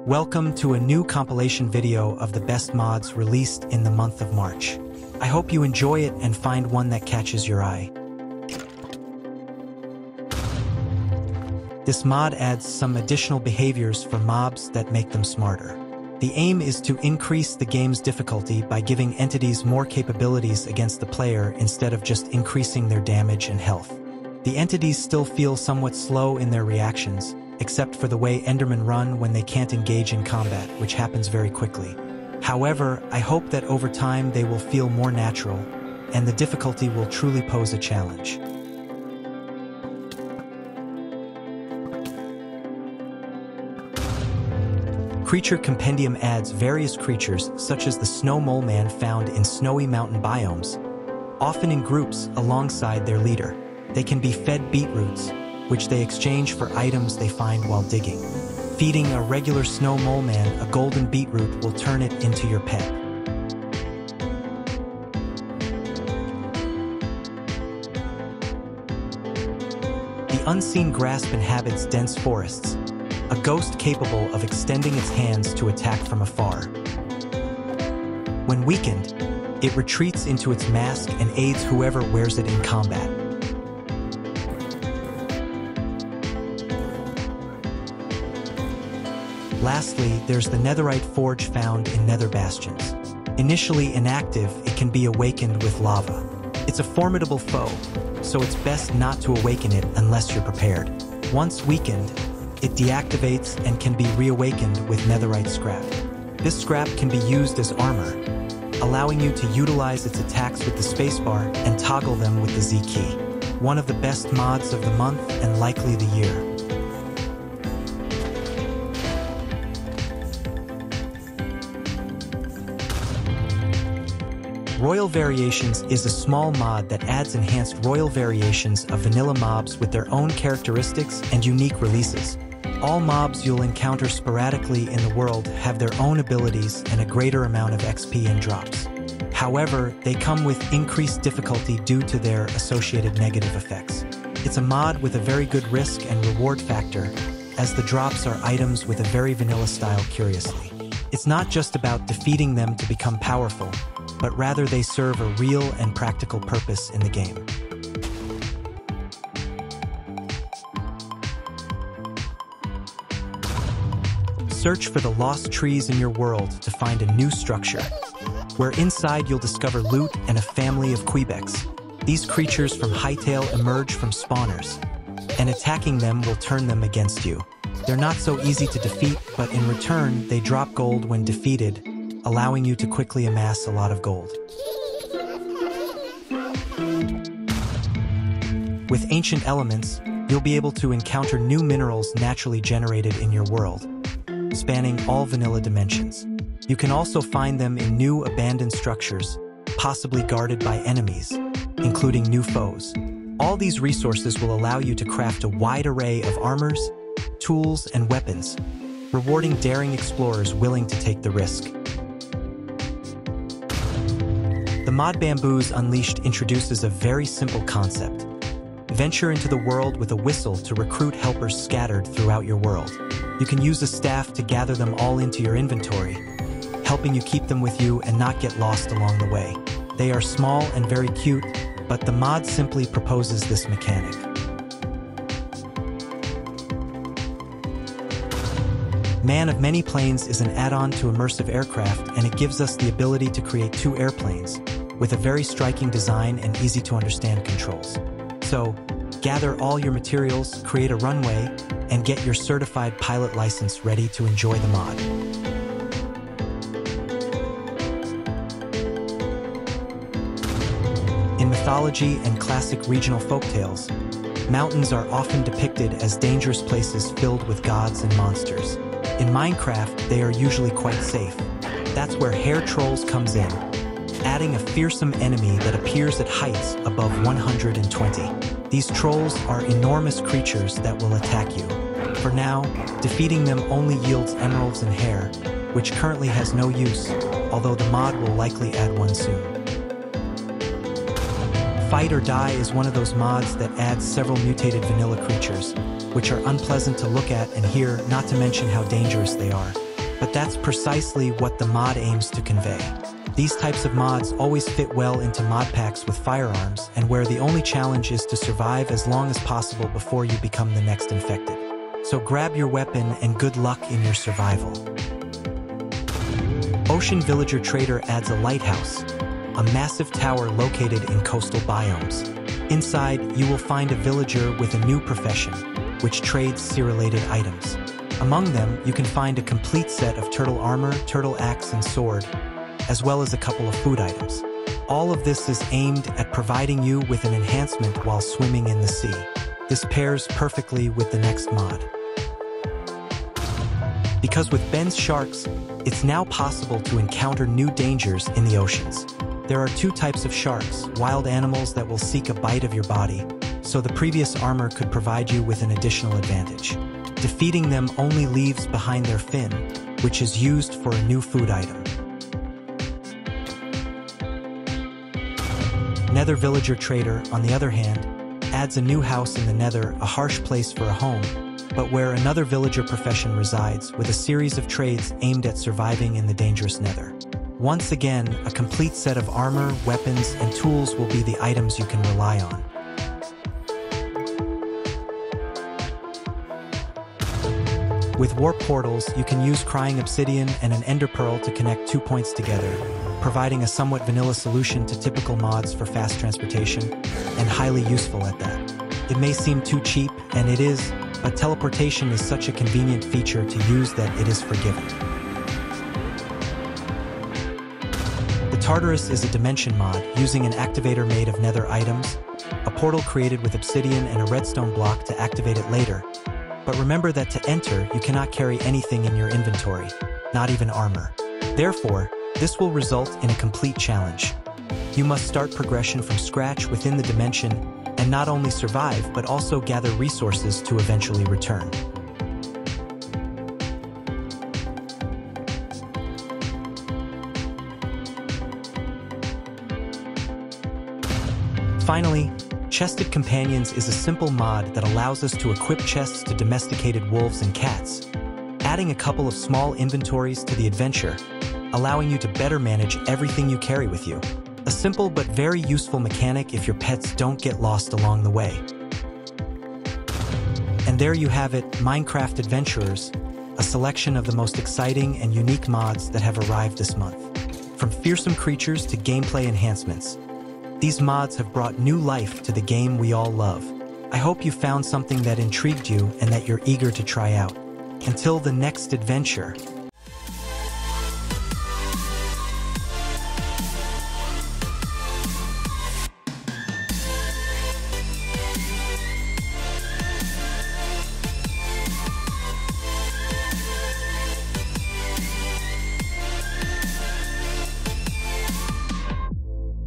Welcome to a new compilation video of the best mods released in the month of March. I hope you enjoy it and find one that catches your eye. This mod adds some additional behaviors for mobs that make them smarter. The aim is to increase the game's difficulty by giving entities more capabilities against the player instead of just increasing their damage and health. The entities still feel somewhat slow in their reactions, except for the way Endermen run when they can't engage in combat, which happens very quickly. However, I hope that over time they will feel more natural, and the difficulty will truly pose a challenge. Creature Compendium adds various creatures, such as the snow mole man found in snowy mountain biomes, often in groups alongside their leader. They can be fed beetroots, which they exchange for items they find while digging. Feeding a regular snow mole man a golden beetroot will turn it into your pet. The Unseen Grasp inhabits dense forests, a ghost capable of extending its hands to attack from afar. When weakened, it retreats into its mask and aids whoever wears it in combat. Lastly, there's the netherite forge found in nether bastions. Initially inactive, it can be awakened with lava. It's a formidable foe, so it's best not to awaken it unless you're prepared. Once weakened, it deactivates and can be reawakened with netherite scrap. This scrap can be used as armor, allowing you to utilize its attacks with the spacebar and toggle them with the Z key. One of the best mods of the month and likely the year. Royal Variations is a small mod that adds enhanced royal variations of vanilla mobs with their own characteristics and unique releases. All mobs you'll encounter sporadically in the world have their own abilities and a greater amount of XP and drops. However, they come with increased difficulty due to their associated negative effects. It's a mod with a very good risk and reward factor, as the drops are items with a very vanilla style curiously. It's not just about defeating them to become powerful, but rather they serve a real and practical purpose in the game. Search for the lost trees in your world to find a new structure, where inside you'll discover loot and a family of Kweebecs. These creatures from Hightail emerge from spawners, and attacking them will turn them against you. They're not so easy to defeat, but in return, they drop gold when defeated, allowing you to quickly amass a lot of gold. With ancient elements, you'll be able to encounter new minerals naturally generated in your world, spanning all vanilla dimensions. You can also find them in new abandoned structures, possibly guarded by enemies, including new foes. All these resources will allow you to craft a wide array of armors, tools, and weapons, rewarding daring explorers willing to take the risk. The mod Bamboos Unleashed introduces a very simple concept. Venture into the world with a whistle to recruit helpers scattered throughout your world. You can use a staff to gather them all into your inventory, helping you keep them with you and not get lost along the way. They are small and very cute, but the mod simply proposes this mechanic. Man of Many Planes is an add-on to immersive aircraft, and it gives us the ability to create 2 airplanes with a very striking design and easy-to-understand controls. So, gather all your materials, create a runway, and get your certified pilot license ready to enjoy the mod. In mythology and classic regional folktales, mountains are often depicted as dangerous places filled with gods and monsters. In Minecraft, they are usually quite safe. That's where Hair Trolls comes in, adding a fearsome enemy that appears at heights above 120. These trolls are enormous creatures that will attack you. For now, defeating them only yields emeralds and hair, which currently has no use, although the mod will likely add one soon. Fight or Die is one of those mods that adds several mutated vanilla creatures, which are unpleasant to look at and hear, not to mention how dangerous they are. but that's precisely what the mod aims to convey. These types of mods always fit well into mod packs with firearms and where the only challenge is to survive as long as possible before you become the next infected. So grab your weapon and good luck in your survival. Ocean Villager Trader adds a lighthouse, a massive tower located in coastal biomes. Inside, you will find a villager with a new profession, which trades sea-related items. Among them, you can find a complete set of turtle armor, turtle axe, and sword, as well as a couple of food items. All of this is aimed at providing you with an enhancement while swimming in the sea. This pairs perfectly with the next mod. Because with Ben's sharks, it's now possible to encounter new dangers in the oceans. There are two types of sharks, wild animals that will seek a bite of your body, so the previous armor could provide you with an additional advantage. Defeating them only leaves behind their fin, which is used for a new food item. Nether Villager Trader, on the other hand, adds a new house in the Nether, a harsh place for a home, but where another villager profession resides, with a series of trades aimed at surviving in the dangerous Nether. Once again, a complete set of armor, weapons, and tools will be the items you can rely on. With warp portals, you can use Crying Obsidian and an Ender Pearl to connect 2 points together, providing a somewhat vanilla solution to typical mods for fast transportation, and highly useful at that. It may seem too cheap, and it is, but teleportation is such a convenient feature to use that it is forgiven. The Tartarus is a dimension mod using an activator made of nether items, a portal created with obsidian and a redstone block to activate it later. But remember that to enter, you cannot carry anything in your inventory, not even armor. Therefore, this will result in a complete challenge. You must start progression from scratch within the dimension and not only survive but also gather resources to eventually return. Finally, Chested Companions is a simple mod that allows us to equip chests to domesticated wolves and cats, adding a couple of small inventories to the adventure, allowing you to better manage everything you carry with you. A simple but very useful mechanic if your pets don't get lost along the way. And there you have it, Minecraft Adventurers, a selection of the most exciting and unique mods that have arrived this month. From fearsome creatures to gameplay enhancements, these mods have brought new life to the game we all love. I hope you found something that intrigued you and that you're eager to try out. Until the next adventure.